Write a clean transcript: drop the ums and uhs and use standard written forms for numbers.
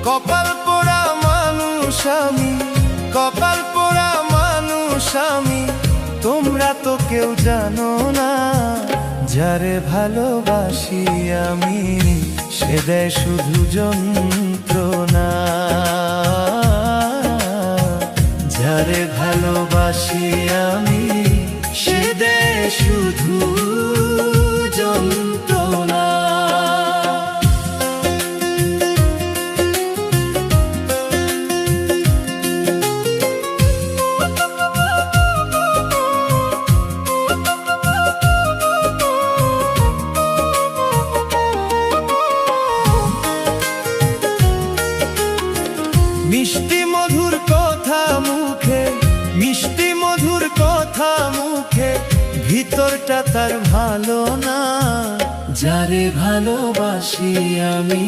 কপাল পোড়া মানুষ আমি, কপাল পোড়া মানুষ আমি, তোমরা তো কেউ জানো না। যারে ভালোবাসি আমি সে দেয় শুধু যন্ত্রণা। যারে ভালোবাসি আমি সে দেয় শুধু যন্ত্রণা। মিষ্টি মধুর কথা মুখে, মিষ্টি মধুর কথা মুখে, ভিতরটা তার ভালো না। যারে ভালোবাসি আমি